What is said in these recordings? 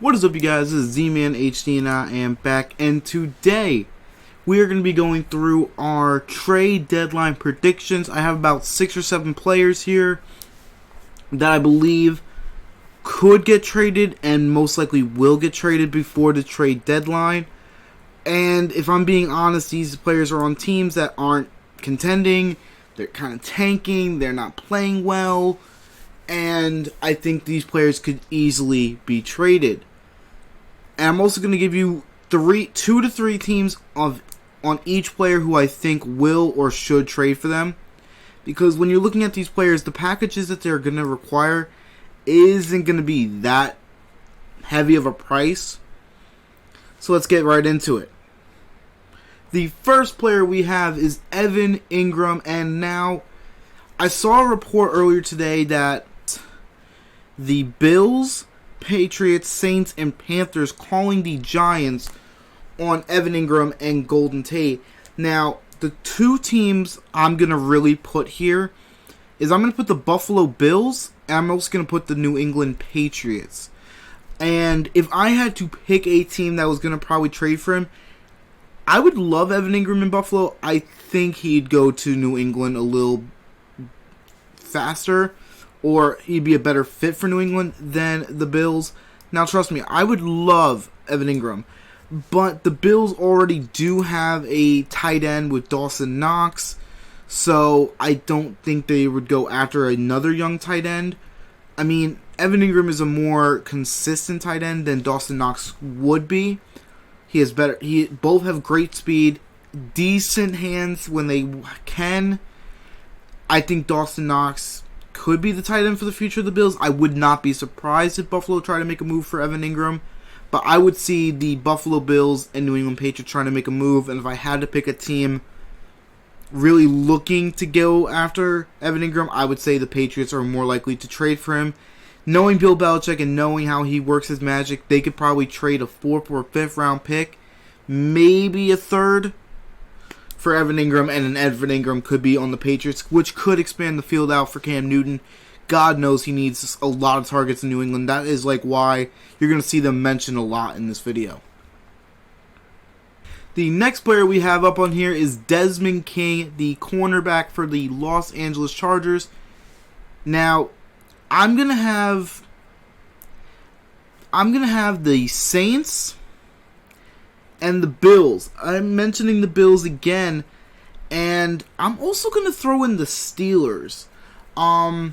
What is up, you guys? This is Z-Man HD and I am back, and today we are going to be going through our trade deadline predictions. I have about 6 or 7 players here that I believe could get traded and most likely will get traded before the trade deadline. And if I'm being honest, these players are on teams that aren't contending. They're kind of tanking. They're not playing well. And I think these players could easily be traded. And I'm also going to give you 2 to 3 teams on each player who I think will or should trade for them. Because when you're looking at these players, the packages that they're going to require isn't going to be that heavy of a price. So let's get right into it. The first player we have is Evan Engram. And now, I saw a report earlier today that the Bills, Patriots, Saints, and Panthers calling the Giants on Evan Engram and Golden Tate. Now, the 2 teams I'm going to really put here is I'm going to put the Buffalo Bills, and I'm also going to put the New England Patriots. And if I had to pick a team that was going to probably trade for him, I would love Evan Engram in Buffalo. I think he'd go to New England a little faster, or he'd be a better fit for New England than the Bills. Now, trust me, I would love Evan Engram, but the Bills already do have a tight end with Dawson Knox, so I don't think they would go after another young tight end. I mean, Evan Engram is a more consistent tight end than Dawson Knox would be. Both have great speed, decent hands when they can. I think Dawson Knox could be the tight end for the future of the Bills. I would not be surprised if Buffalo tried to make a move for Evan Engram, but I would see the Buffalo Bills and New England Patriots trying to make a move, and if I had to pick a team really looking to go after Evan Engram, I would say the Patriots are more likely to trade for him. Knowing Bill Belichick and knowing how he works his magic, they could probably trade a 4th or 5th round pick, maybe a 3rd, for Evan Engram, and an Evan Engram could be on the Patriots, which could expand the field out for Cam Newton. God knows he needs a lot of targets in New England. That is like why you're going to see them mentioned a lot in this video. The next player we have up on here is Desmond King, the cornerback for the Los Angeles Chargers. Now, I'm gonna have the Saints and the Bills. I'm mentioning the Bills again, and I'm also gonna throw in the Steelers. I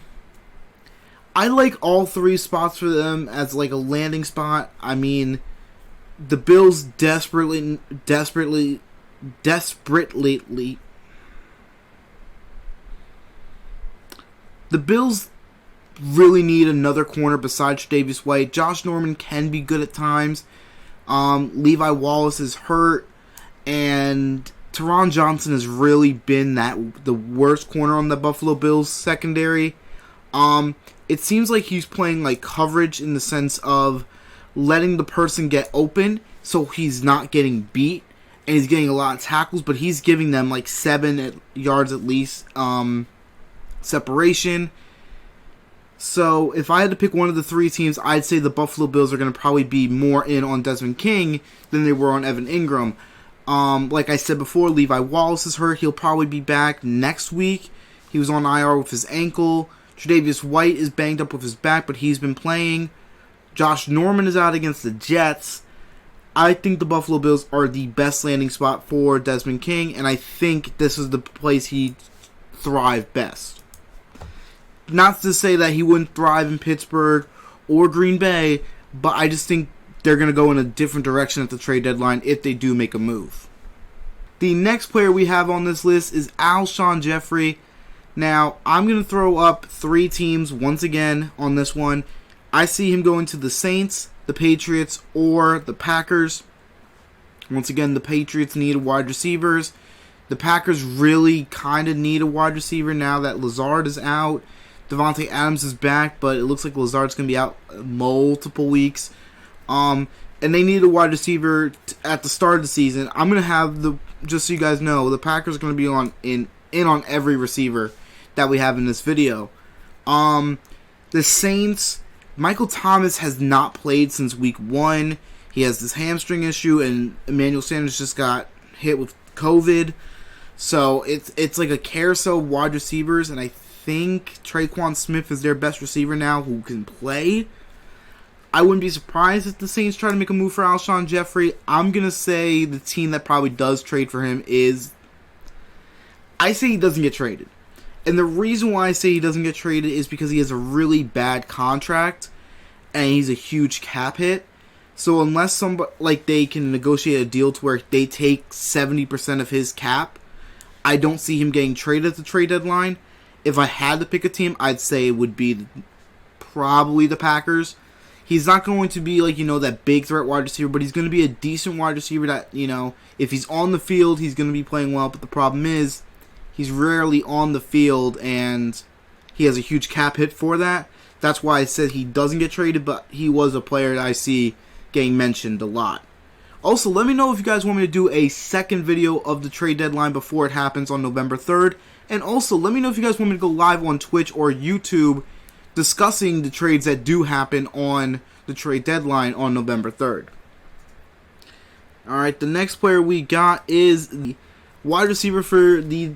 like all 3 spots for them as like a landing spot. I mean, the Bills desperately. The Bills really need another corner besides Tre'Davious White. Josh Norman can be good at times. Levi Wallace is hurt, and Teron Johnson has really been the worst corner on the Buffalo Bills secondary. It seems like he's playing like coverage in the sense of letting the person get open so he's not getting beat, and he's getting a lot of tackles, but he's giving them like 7 yards at least separation. So if I had to pick one of the 3 teams, I'd say the Buffalo Bills are going to probably be more in on Desmond King than they were on Evan Engram. Like I said before, Levi Wallace is hurt. He'll probably be back next week. He was on IR with his ankle. Tre'Davious White is banged up with his back, but he's been playing. Josh Norman is out against the Jets. I think the Buffalo Bills are the best landing spot for Desmond King, and I think this is the place he'd thrive best. Not to say that he wouldn't thrive in Pittsburgh or Green Bay, but I just think they're going to go in a different direction at the trade deadline if they do make a move. The next player we have on this list is Alshon Jeffery. Now, I'm going to throw up 3 teams once again on this one. I see him going to the Saints, the Patriots, or the Packers. Once again, the Patriots need wide receivers. The Packers really kind of need a wide receiver now that Lazard is out. Devontae Adams is back, but it looks like Lazard's going to be out multiple weeks. And they need a wide receiver at the start of the season. I'm going to have just so you guys know, the Packers are going to be in on every receiver that we have in this video. The Saints Michael Thomas has not played since week 1. He has this hamstring issue, and Emmanuel Sanders just got hit with COVID. So it's like a carousel of wide receivers, and I think Traquan Smith is their best receiver now who can play. I wouldn't be surprised if the Saints try to make a move for Alshon Jeffery. I'm going to say the team that probably does trade for him is... I say he doesn't get traded. And the reason why I say he doesn't get traded is because he has a really bad contract, and he's a huge cap hit. So unless somebody, like, they can negotiate a deal to where they take 70% of his cap, I don't see him getting traded at the trade deadline. If I had to pick a team, I'd say it would be probably the Packers. He's not going to be, like, that big threat wide receiver, but he's going to be a decent wide receiver that, if he's on the field, he's going to be playing well. But the problem is, he's rarely on the field, and he has a huge cap hit for that. That's why I said he doesn't get traded, but he was a player that I see getting mentioned a lot. Also, let me know if you guys want me to do a second video of the trade deadline before it happens on November 3rd. And also, let me know if you guys want me to go live on Twitch or YouTube discussing the trades that do happen on the trade deadline on November 3rd. Alright, the next player we got is the wide receiver for the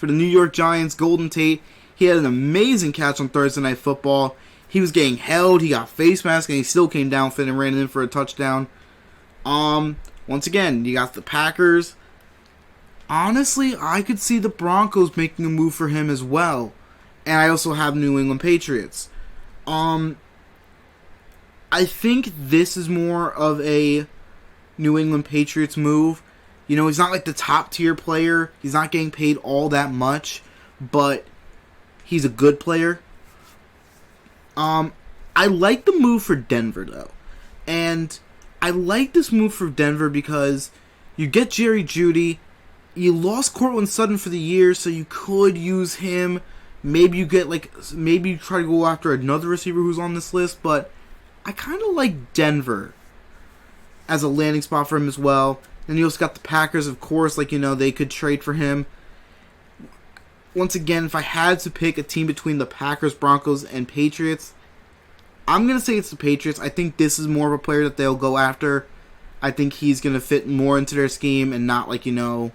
New York Giants, Golden Tate. He had an amazing catch on Thursday Night Football. He was getting held, he got face mask, and he still came down fit and ran in for a touchdown. Once again, you got the Packers. Honestly, I could see the Broncos making a move for him as well. And I also have New England Patriots. I think this is more of a New England Patriots move. He's not like the top tier player. He's not getting paid all that much, but he's a good player. I like the move for Denver, though. And I like this move for Denver because you get Jerry Jeudy. You lost Cortland Sutton for the year, so you could use him. Maybe you try to go after another receiver who's on this list, but I kind of like Denver as a landing spot for him as well. Then you also got the Packers, of course, they could trade for him. Once again, if I had to pick a team between the Packers, Broncos, and Patriots, I'm going to say it's the Patriots. I think this is more of a player that they'll go after. I think he's going to fit more into their scheme and not like Alshon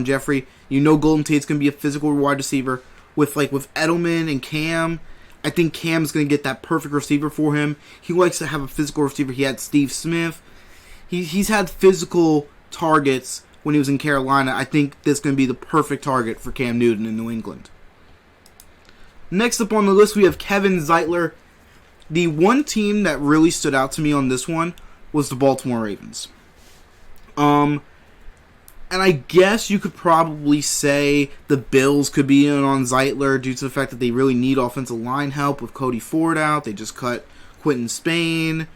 Jeffery. Golden Tate's going to be a physical wide receiver. With Edelman and Cam, I think Cam's going to get that perfect receiver for him. He likes to have a physical receiver. He had Steve Smith. He's had physical targets when he was in Carolina. I think this is going to be the perfect target for Cam Newton in New England. Next up on the list, we have Kevin Zeitler. The one team that really stood out to me on this one was the Baltimore Ravens. And I guess you could probably say the Bills could be in on Zeitler due to the fact that they really need offensive line help with Cody Ford out. They just cut Quentin Spain,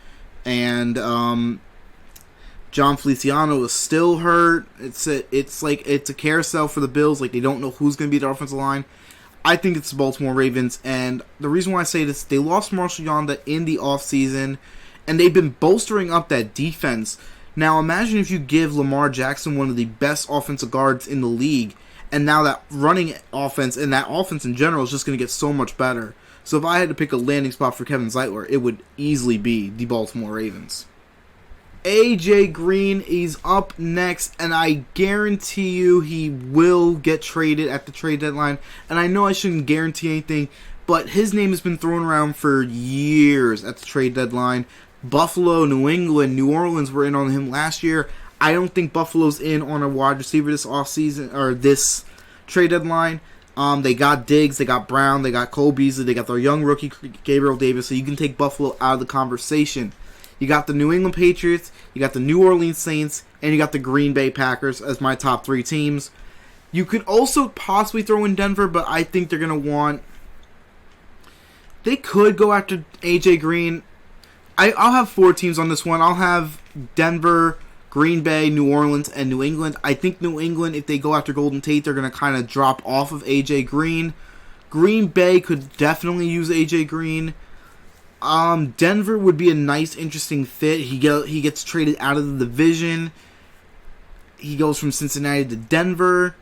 and John Feliciano is still hurt. It's a carousel for the Bills. They don't know who's going to be their offensive line. I think it's the Baltimore Ravens, and the reason why I say this, they lost Marshall Yonda in the offseason, and they've been bolstering up that defense. Now imagine if you give Lamar Jackson one of the best offensive guards in the league, and now that running offense and that offense in general is just going to get so much better. So if I had to pick a landing spot for Kevin Zeitler, it would easily be the Baltimore Ravens. AJ Green is up next, and I guarantee you he will get traded at the trade deadline. And I know I shouldn't guarantee anything, but his name has been thrown around for years at the trade deadline. Buffalo, New England, New Orleans were in on him last year. I don't think Buffalo's in on a wide receiver this offseason or this trade deadline. They got Diggs, they got Brown, they got Cole Beasley, they got their young rookie Gabriel Davis, so you can take Buffalo out of the conversation. You got the New England Patriots, you got the New Orleans Saints, and you got the Green Bay Packers as my top three teams. You could also possibly throw in Denver, but I think they're going to want... They could go after AJ Green. I'll have four teams on this one. I'll have Denver, Green Bay, New Orleans, and New England. I think New England, if they go after Golden Tate, they're going to kind of drop off of AJ Green. Green Bay could definitely use AJ Green. Denver would be a nice, interesting fit. He gets traded out of the division. He goes from Cincinnati to Denver.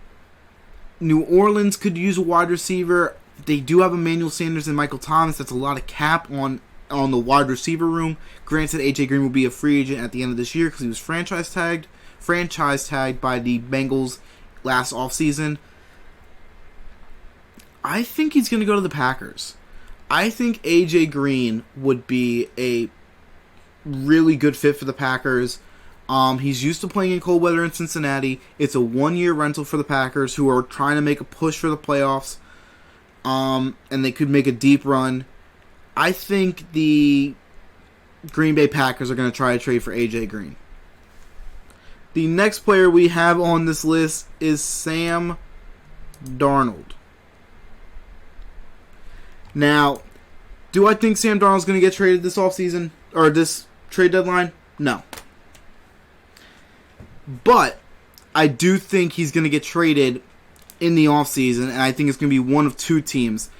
New Orleans could use a wide receiver. They do have Emmanuel Sanders and Michael Thomas. That's a lot of cap on the wide receiver room. Granted, AJ Green will be a free agent at the end of this year because he was franchise tagged by the Bengals last offseason. I think he's going to go to the Packers. I think AJ Green would be a really good fit for the Packers. He's used to playing in cold weather in Cincinnati. It's a 1-year rental for the Packers, who are trying to make a push for the playoffs. And they could make a deep run. I think the Green Bay Packers are going to try to trade for AJ Green. The next player we have on this list is Sam Darnold. Now, do I think Sam Darnold's going to get traded this offseason? Or this trade deadline? No. But I do think he's going to get traded in the offseason, and I think it's going to be one of two teams.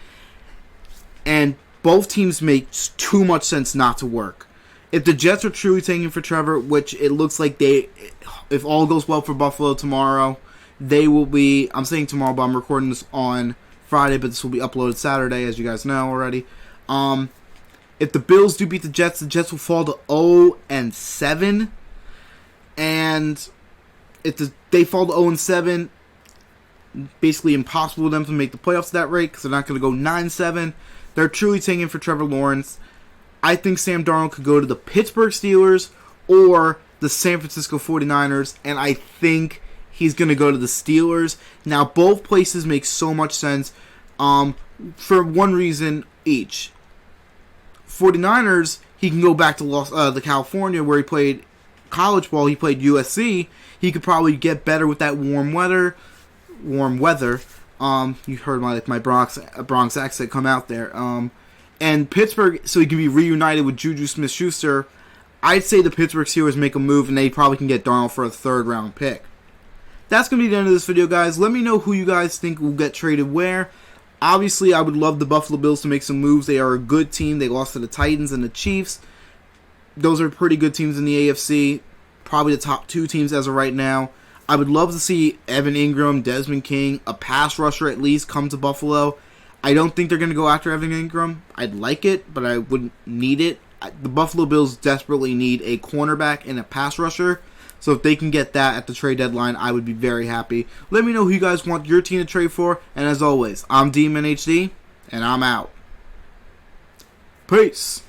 And both teams make too much sense not to work. If the Jets are truly tanking for Trevor, which it looks like if all goes well for Buffalo tomorrow, they will be, I'm saying tomorrow, but I'm recording this on Friday, but this will be uploaded Saturday, as you guys know already. If the Bills do beat the Jets will fall to 0-7. And if they fall to 0-7, basically impossible for them to make the playoffs at that rate because they're not going to go 9-7. They're truly tanking for Trevor Lawrence. I think Sam Darnold could go to the Pittsburgh Steelers or the San Francisco 49ers, and I think he's going to go to the Steelers. Now, both places make so much sense for one reason each. 49ers, he can go back to the California where he played college ball. He played USC. He could probably get better with that warm weather. You heard my Bronx accent come out there. And Pittsburgh, so he can be reunited with Juju Smith-Schuster. I'd say the Pittsburgh Steelers make a move, and they probably can get Darnold for a third-round pick. That's going to be the end of this video, guys. Let me know who you guys think will get traded where. Obviously, I would love the Buffalo Bills to make some moves. They are a good team. They lost to the Titans and the Chiefs. Those are pretty good teams in the AFC. Probably the top two teams as of right now. I would love to see Evan Engram, Desmond King, a pass rusher at least, come to Buffalo. I don't think they're going to go after Evan Engram. I'd like it, but I wouldn't need it. The Buffalo Bills desperately need a cornerback and a pass rusher. So if they can get that at the trade deadline, I would be very happy. Let me know who you guys want your team to trade for. And as always, I'm Demon HD, and I'm out. Peace.